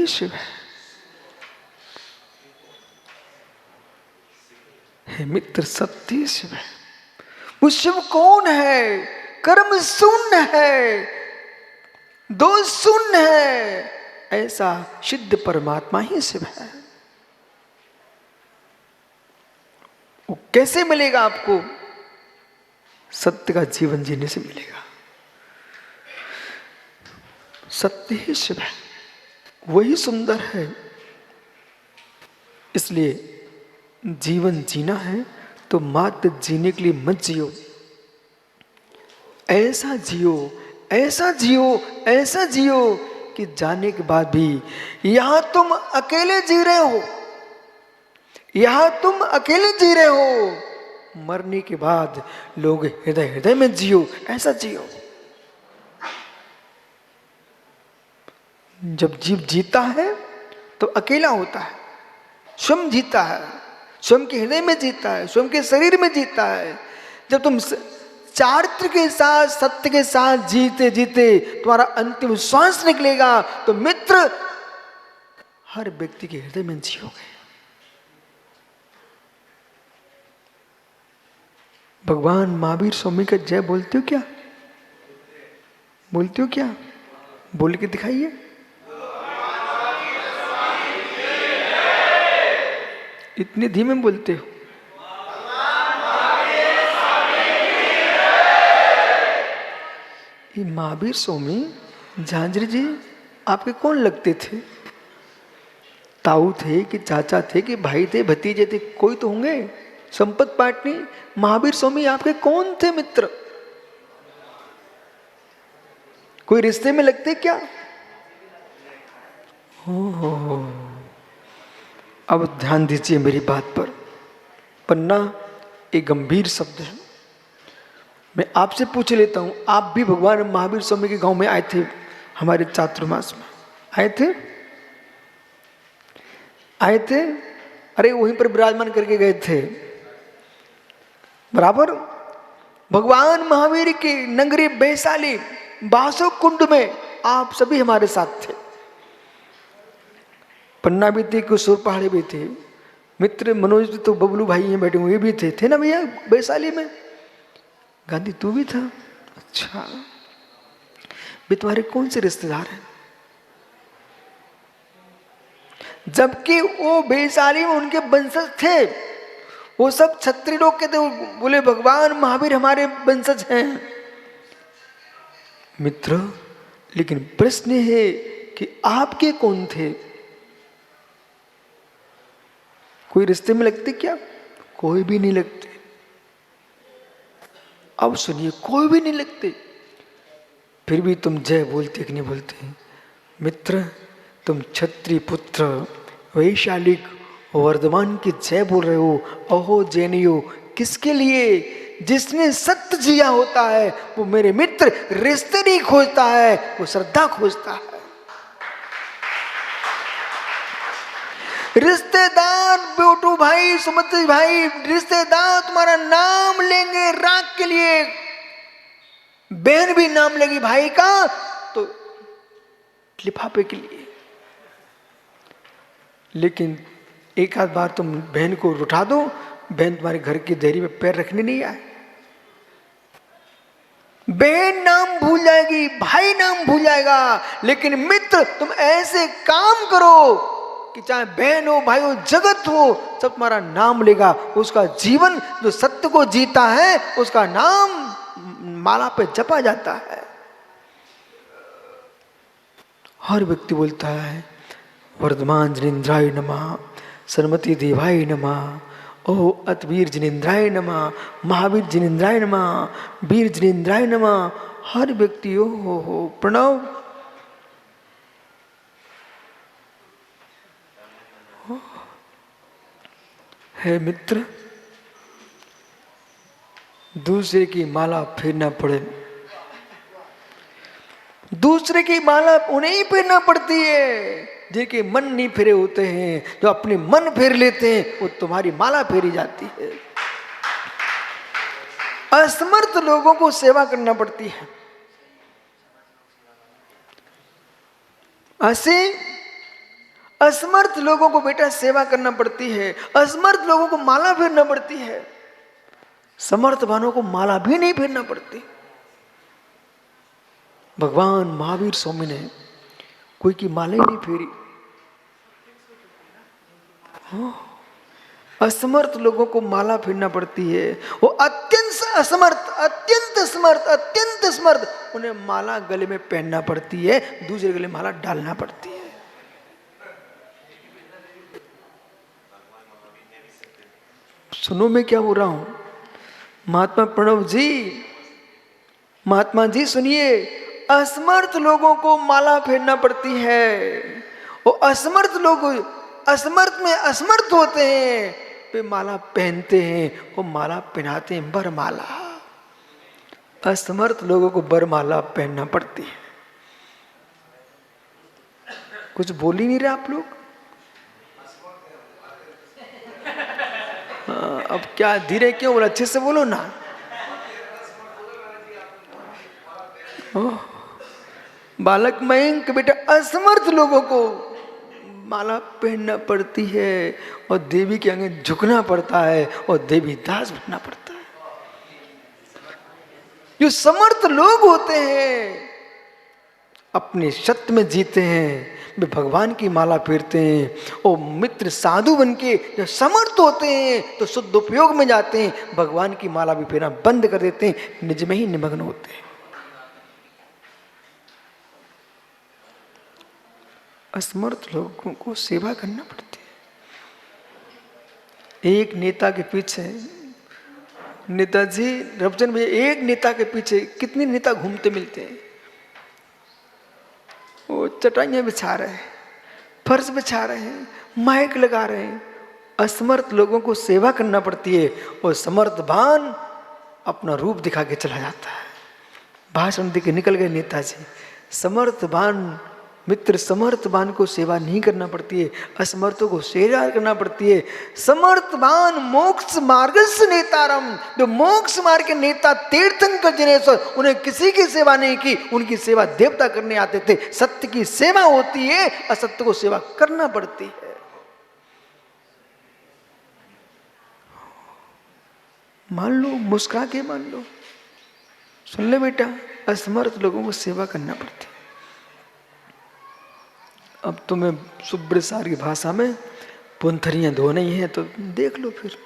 ही शिव है। हे मित्र, सत्य ही शिव है। वो शिव कौन है? कर्म शून्य है, दोष शून्य है, ऐसा सिद्ध परमात्मा ही शिव है। वो कैसे मिलेगा आपको? सत्य का जीवन जीने से मिलेगा। सत्य ही शिव है, वही सुंदर है। इसलिए जीवन जीना है तो मात्र जीने के लिए मत जियो, ऐसा जियो, ऐसा जियो, ऐसा जियो कि जाने के बाद भी यहां तुम अकेले जी रहे हो, यहां तुम अकेले जी रहे हो, मरने के बाद लोग हृदय हृदय में जियो, ऐसा जियो। जब जीव जीता है तो अकेला होता है, स्वयं जीता है, स्वयं के हृदय में जीता है, स्वयं के शरीर में जीता है। जब तुम चारित्र के साथ, सत्य के साथ जीते जीते तुम्हारा अंतिम श्वास निकलेगा तो मित्र हर व्यक्ति के हृदय में जियोगे। भगवान महावीर स्वामी का जय बोलते हो क्या? बोलते हो क्या? बोल के दिखाइए। इतने धीमे बोलते हो। ये महावीर स्वामी झांझरी जी आपके कौन लगते थे? ताऊ थे कि चाचा थे कि भाई थे, भतीजे थे? कोई तो होंगे, संपत पाटनी। महावीर स्वामी आपके कौन थे मित्र? कोई रिश्ते में लगते क्या? हो। अब ध्यान दीजिए मेरी बात पर। पन्ना एक गंभीर शब्द है। मैं आपसे पूछ लेता हूं, आप भी भगवान महावीर स्वामी के गांव में आए थे? हमारे चातुर्मास में आए थे? आए थे? अरे वहीं पर विराजमान करके गए थे, बराबर। भगवान महावीर की नगरी वैशाली बासो कुंड में आप सभी हमारे साथ थे। पन्ना भी थे, किशोर पहाड़ी भी थे, मित्र मनोज भी, तो बबलू भाई यहाँ बैठे हुए भी थे ना भैया वैशाली में? गांधी तू भी था? अच्छा, भी तुम्हारे कौन से रिश्तेदार हैं? जबकि वो वैशाली में उनके वंशज थे, वो सब क्षत्रिय लोग के थे। बोले भगवान महावीर हमारे वंशज हैं। मित्र, लेकिन प्रश्न है कि आपके कौन थे? कोई रिश्ते में लगते क्या? कोई भी नहीं लगते। अब सुनिए, कोई भी नहीं लगते, फिर भी तुम जय बोलते कि नहीं बोलते? मित्र, तुम क्षत्रिय पुत्र वैशाली वर्धमान की जय बोल रहे हो। अहो जैनियो, किसके लिए? जिसने सत्य जिया होता है वो मेरे मित्र रिश्ते नहीं खोजता है, वो श्रद्धा खोजता है। रिश्तेदार बेटू भाई, सुमति भाई, रिश्तेदार तुम्हारा नाम लेंगे राख के लिए, बहन भी नाम लेगी भाई का तो लिफाफे के लिए। लेकिन एक आध बार तुम बहन को उठा दो, बहन तुम्हारे घर की देहरी में पैर रखने नहीं आए। बहन नाम भूल जाएगी, भाई नाम भूल जाएगा, लेकिन मित्र तुम ऐसे काम करो कि चाहे बहन हो, भाई हो, जगत हो, सब तुम्हारा नाम लेगा। उसका जीवन जो सत्य को जीता है उसका नाम माला पे जपा जाता है। हर व्यक्ति बोलता है वर्धमान जिनेन्द्राय नमः, सरमती देवाय नमः, ओह अतवीर जिनेन्द्राय नमः, महावीर जिनेन्द्राय नमः, वीर जिनेन्द्राय नमः। हर व्यक्ति हो प्रणव। है मित्र, दूसरे की माला फेरना पड़े, दूसरे की माला उन्हें ही फेरना पड़ती है जिनके मन नहीं फेरे होते हैं। जो अपने मन फेर लेते हैं वो तुम्हारी माला फेरी जाती है। असमर्थ लोगों को सेवा करना पड़ती है। ऐसे असमर्थ लोगों को बेटा सेवा करना पड़ती है, असमर्थ लोगों को माला फेरना पड़ती है, समर्थवानों को माला भी नहीं फेरना पड़ती। भगवान महावीर स्वामी ने कोई की माला ही नहीं फेरी। असमर्थ लोगों को माला फेरना पड़ती है। वो अत्यंत असमर्थ, अत्यंत असमर्थ, अत्यंत असमर्थ, उन्हें माला गले में पहनना पड़ती है, दूसरे गले माला डालना पड़ती है। सुनो मैं क्या बोल रहा हूं, महात्मा प्रणव जी, महात्मा जी सुनिए, असमर्थ लोगों को माला फेरना पड़ती है। वो असमर्थ लोग असमर्थ में असमर्थ होते हैं, वे माला पहनते हैं, वो माला पहनाते हैं, बरमाला। असमर्थ लोगों को बरमाला पहनना पड़ती है। कुछ बोल ही नहीं रहे आप लोग। अब क्या धीरे क्यों बोला, अच्छे से बोलो ना। बालक मयंक बेटा, असमर्थ लोगों को माला पहनना पड़ती है और देवी के आगे झुकना पड़ता है और देवी दास बनना पड़ता है। जो समर्थ लोग होते हैं अपने सत्य में जीते हैं, वे भगवान की माला फेरते हैं। और मित्र साधु बनके जब समर्थ होते हैं तो शुद्ध उपयोग में जाते हैं, भगवान की माला भी फेरना बंद कर देते हैं, निज में ही निमग्न होते हैं। असमर्थ लोगों को सेवा करना पड़ती है। एक नेता के पीछे, नेताजी रबचंद भैया, एक नेता के पीछे कितने नेता घूमते मिलते हैं। वो चटाइयां बिछा रहे हैं, फर्श बिछा रहे हैं, माइक लगा रहे हैं। असमर्थ लोगों को सेवा करना पड़ती है और समर्थवान अपना रूप दिखा के चला जाता है। भाषण दे के निकल गए नेताजी। समर्थवान मित्र, समर्थवान को सेवा नहीं करना पड़ती है, असमर्थों को सेवा करना पड़ती है। समर्थवान मोक्ष मार्ग से नेतारम, जो मोक्ष मार्ग के नेता तीर्थंकर जनेश्वर, उन्हें किसी की सेवा नहीं की, उनकी सेवा देवता करने आते थे। सत्य की सेवा होती है, असत्य को सेवा करना पड़ती है। मान लो, मुस्कुरा के मान लो। सुन ले बेटा, असमर्थ लोगों को सेवा करना पड़ती है। अब तुम्हें सुब्रसार की भाषा में पुंथरियां धोनी है तो देख लो, फिर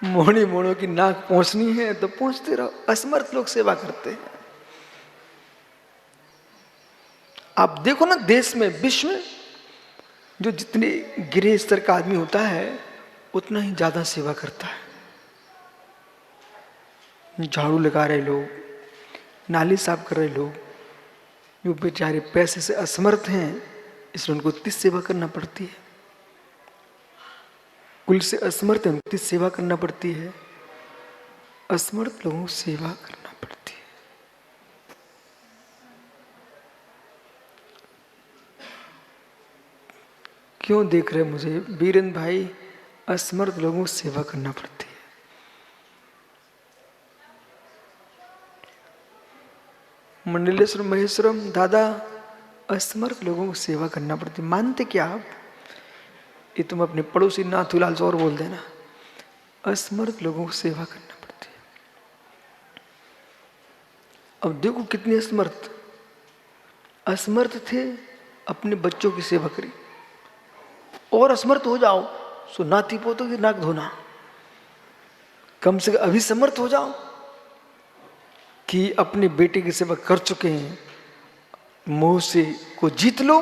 मोड़ी मोड़ों की नाक पहुंचनी है तो पहुंचते रहो। असमर्थ लोग सेवा करते हैं। आप देखो ना, देश में, विश्व में जो जितने गिरे स्तर का आदमी होता है उतना ही ज्यादा सेवा करता है। झाड़ू लगा रहे लोग, नाली साफ कर रहे लोग, जो बेचारे पैसे से असमर्थ हैं, इसलिए उनको इतनी सेवा करना पड़ती है। कुल से असमर्थ है, उनकी सेवा करना पड़ती है। असमर्थ लोगों को सेवा करना पड़ती है। क्यों देख रहे मुझे बीरेंद्र भाई? असमर्थ लोगों को सेवा करना पड़ती है। मंडलेश्वर महेश्वरम दादा, असमर्थ लोगों को सेवा करना पड़ती। मानते क्या आप? ये तुम अपने पड़ोसी नाथूलाल से और बोल देना, असमर्थ लोगों को सेवा करना पड़ती है। अब देखो कितने असमर्थ असमर्थ थे, अपने बच्चों की सेवा करी। और असमर्थ हो जाओ सो नाती पोतों की नाक धोना। कम से कम अभी समर्थ हो जाओ कि अपने बेटे की सेवा कर चुके हैं, मोह से को जीत लो,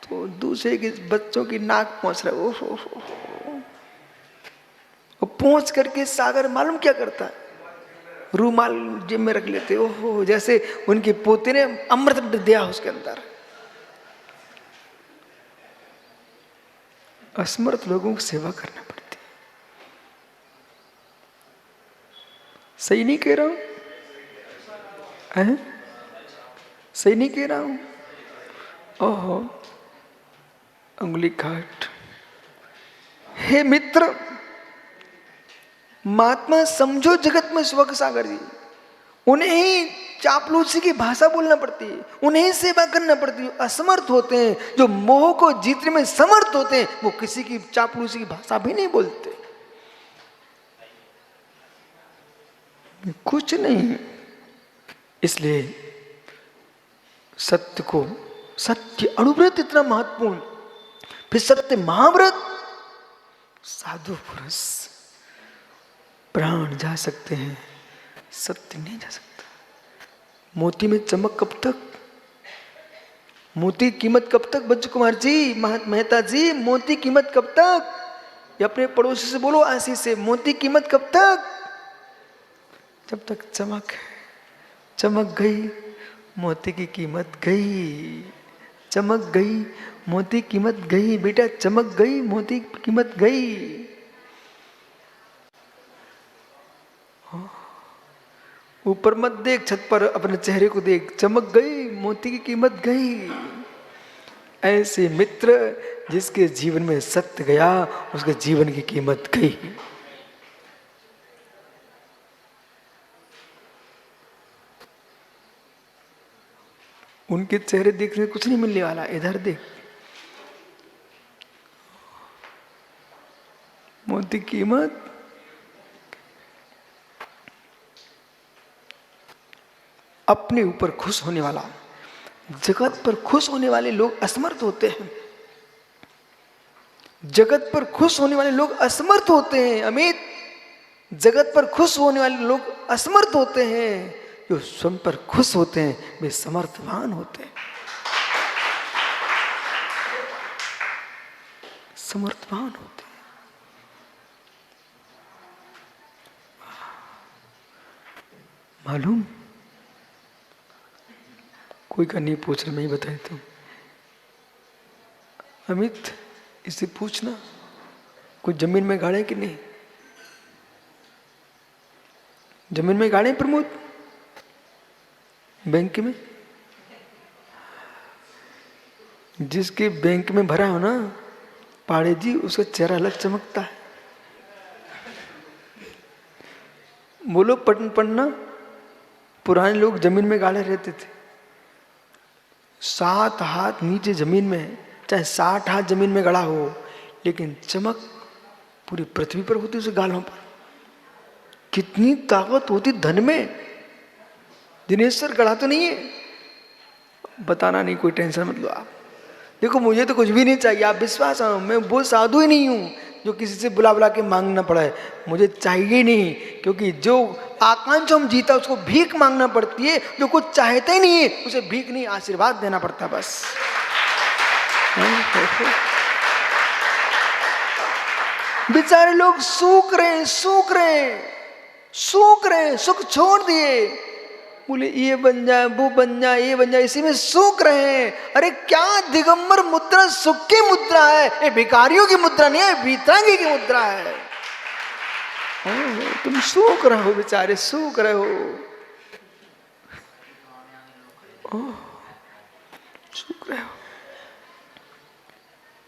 तो दूसरे के बच्चों की नाक पहुंच रहा है। ओहो, पहुंच करके सागर मालूम क्या करता है? रूमाल जेब में रख लेते। ओहो, जैसे उनके पोते ने अमृत दिया उसके अंदर। असमर्थ लोगों को सेवा करना पड़ती है। सही नहीं कह रहा हूं? सही नहीं कह रहा हूं? ओहो, उंगली काट। हे मित्र, महात्मा समझो जगत में स्वक सागर जी, उन्हें ही चापलूसी की भाषा बोलना पड़ती है, उन्हें सेवा करना पड़ती है। असमर्थ होते हैं, जो मोह को जीतने में समर्थ होते हैं, वो किसी की चापलूसी की भाषा भी नहीं बोलते। कुछ नहीं। इसलिए सत्य को, सत्य अणुव्रत इतना महत्वपूर्ण, फिर सत्य महाव्रत। साधु पुरुष प्राण जा सकते हैं, सत्य नहीं जा सकता। मोती में चमक कब तक, मोती कीमत कब तक? बच्चू कुमार जी, मेहता जी, मोती कीमत कब तक? ये अपने पड़ोसी से बोलो, आशीष से, मोती कीमत कब तक? जब तक चमक है। चमक गई, मोती की कीमत गई। चमक गई, मोती कीमत गई। बेटा चमक गई, मोती कीमत गई। ऊपर मत देख, छत पर अपने चेहरे को देख। चमक गई, मोती की कीमत गई। ऐसे मित्र जिसके जीवन में सत्य गया, उसके जीवन की कीमत गई। उनके चेहरे देखने कुछ नहीं मिलने वाला। इधर देख, मोती कीमत। अपने ऊपर खुश होने वाला, जगत पर खुश होने वाले लोग असमर्थ होते हैं। जगत पर खुश होने वाले लोग असमर्थ होते हैं अमित। जगत पर खुश होने वाले लोग असमर्थ होते हैं। जो स्वयं पर खुश होते हैं वे समर्थवान होते हैं। समर्थवान होते हैं। मालूम, कोई का नहीं पूछ रहा, मैं ही बता देता हूं। अमित, इससे पूछना कुछ जमीन में गाड़े कि नहीं? जमीन में गाड़े प्रमोद? बैंक में? जिसके बैंक में भरा हो ना पाड़े जी, उसका चेहरा अलग चमकता है। बोलो पढ़ना। पुराने लोग जमीन में गाड़े रहते थे। 7 हाथ नीचे जमीन में, चाहे 60 हाथ जमीन में गड़ा हो, लेकिन चमक पूरी पृथ्वी पर होती, उसे गालों पर। कितनी ताकत होती धन में। दिनेश्वर गड़ा तो नहीं है, बताना नहीं, कोई टेंशन मत लो आप। देखो मुझे तो कुछ भी नहीं चाहिए, आप विश्वास आओ, मैं वो साधु ही नहीं हूं जो किसी से बुला बुला के मांगना पड़ा है। मुझे चाहिए नहीं, क्योंकि जो आकांक्षा हम जीता उसको भीख मांगना पड़ती है। जो कुछ चाहता ही नहीं है उसे भीख नहीं, आशीर्वाद देना पड़ता बस। बेचारे लोग सूख रहे, सूख रहे, सूख रहे, सुख छोड़ दिए। बोले ये बन जाए, वो बन जाए, ये बन जाए, इसी में सूख रहे हैं। अरे क्या दिगंबर मुद्रा सुख की मुद्रा है, ये भिखारियों की मुद्रा नहीं है, वीतरांगी की मुद्रा है। तुम सूख रहे हो बेचारे, सूख रहे हो, सूख रहे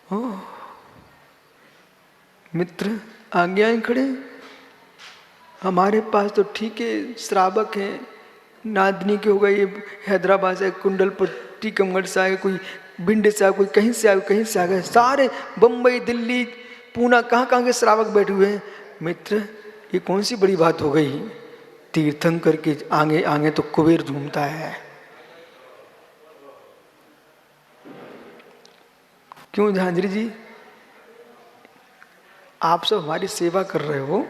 हो। मित्र आगे आए खड़े। हमारे पास तो ठीक है, श्रावक हैं, नादनी के हो गए, ये हैदराबाद से, कुंडलपुर, टीकमगढ़ से आए, कोई भिंड से आए, कोई कहीं से आए, कहीं से आ गए, सारे बम्बई, दिल्ली, पूना, कहाँ कहाँ के श्रावक बैठे हुए हैं। मित्र ये कौन सी बड़ी बात हो गई? तीर्थंकर के आगे आगे तो कुबेर झूमता है। क्यों झांझरी जी, आप सब हमारी सेवा कर रहे हो,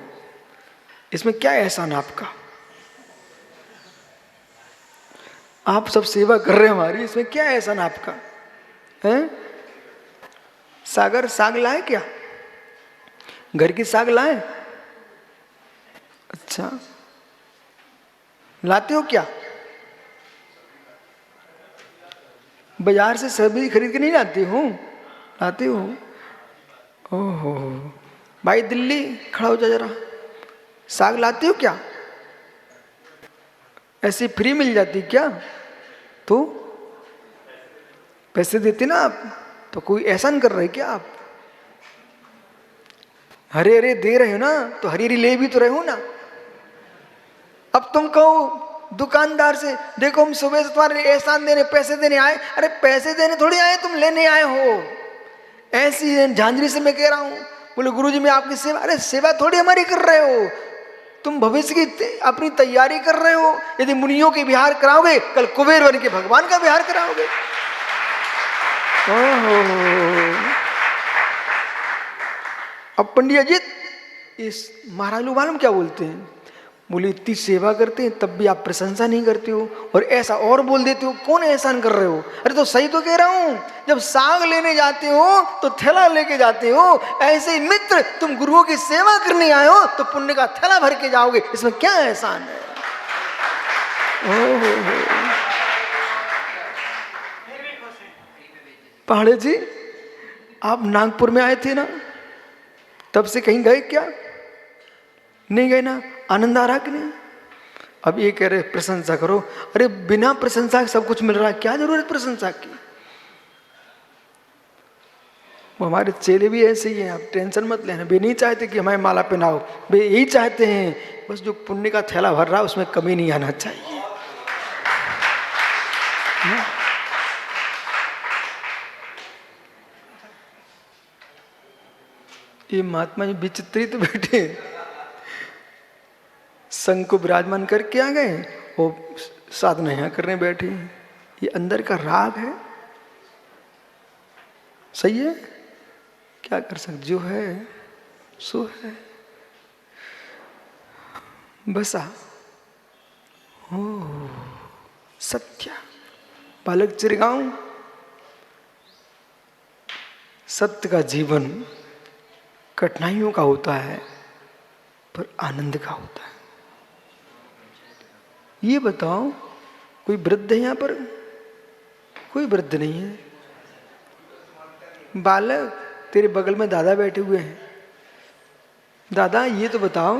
इसमें क्या एहसान आपका? आप सब सेवा कर रहे हैं हमारी, इसमें क्या एहसान आपका है? सागर साग लाए क्या? घर की साग लाए? अच्छा, लाते हो क्या? बाजार से सब्जी खरीद के नहीं लाते हो? लाते हो? ओहो भाई दिल्ली खड़ा हो जा जरा, साग लाते हो क्या? ऐसे फ्री मिल जाती क्या? तो पैसे देते ना आप, तो कोई एहसान कर रहे क्या आप? हरे हरे दे रहे हो ना, तो हरी हरी ले भी तो रहे हो ना। अब तुम कहो दुकानदार से, देखो हम सुबह से तुम्हारे लिए एहसान देने, पैसे देने आए। अरे पैसे देने थोड़ी आए, तुम लेने आए हो। ऐसी झांझरी से मैं कह रहा हूँ। बोले गुरुजी मैं आपकी सेवा, अरे सेवा थोड़ी हमारी कर रहे हो, तुम भविष्य की अपनी तैयारी कर रहे हो। यदि मुनियों के विहार कराओगे, कल कुबेर बन के भगवान का विहार कराओगे। अब पंडिया जी इस महाराज लोग मालूम क्या बोलते हैं? बोले इतनी सेवा करते हैं तब भी आप प्रशंसा नहीं करते हो, और ऐसा और बोल देते हो, कौन एहसान कर रहे हो? अरे तो सही तो कह रहा हूं, जब साग लेने जाते हो तो थैला लेके जाते हो, ऐसे ही मित्र तुम गुरुओं की सेवा करने आए हो तो पुण्य का थैला भर के जाओगे, इसमें क्या एहसान है? पहाड़े जी आप नागपुर में आए थे ना, तब से कहीं गए क्या? नहीं गए ना? आनंद आ रहा कि नहीं? अब ये कह रहे प्रशंसा करो। अरे बिना प्रशंसा के सब कुछ मिल रहा है, क्या जरूरत प्रशंसा की? वो हमारे चेले भी ऐसे ही हैं, आप टेंशन मत लेना। वे नहीं चाहते कि हमारे माला पहनाओ, वे यही चाहते हैं बस जो पुण्य का थैला भर रहा है उसमें कमी नहीं आना चाहिए। ये महात्मा जी विचित्रित तो बैठे, संघ को विराजमान करके आ गए, वो साधना यहाँ करने बैठे। ये अंदर का राग है, सही है, क्या कर सकते, जो है सो है। बसा हो सत्य बालक चिरगांव, सत्य का जीवन कठिनाइयों का होता है पर आनंद का होता है। ये बताओ कोई वृद्ध है यहाँ पर? कोई वृद्ध नहीं है। बालक तेरे बगल में दादा बैठे हुए हैं। दादा ये तो बताओ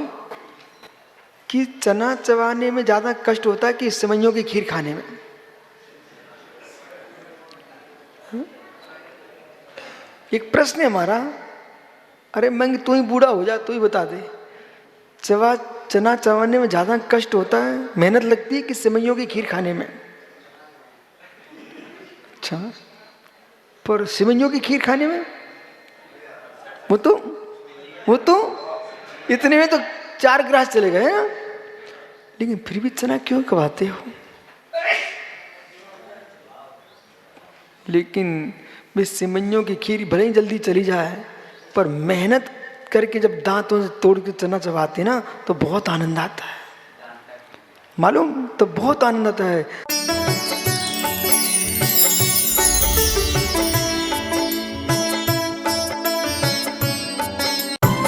कि चना चबाने में ज्यादा कष्ट होता है कि सेवइयों की खीर खाने में? एक प्रश्न है हमारा। अरे मंग तू ही बूढ़ा हो जा, तू ही बता दे, चना चबाने में ज्यादा कष्ट होता है, मेहनत लगती है कि सेवइयों की खीर खाने में? अच्छा, पर सेवइयों की खीर खाने में वो तो इतने में तो 4 गिलास चले गए ना, लेकिन फिर भी चना क्यों खवाते हो? लेकिन वे सेवइयों की खीर भले ही जल्दी चली जाए, पर मेहनत करके जब दांतों से तोड़ के चना चबाते ना तो बहुत आनंद आता है, मालूम? तो बहुत आनंद आता है।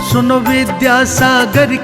सुनो विद्यासागर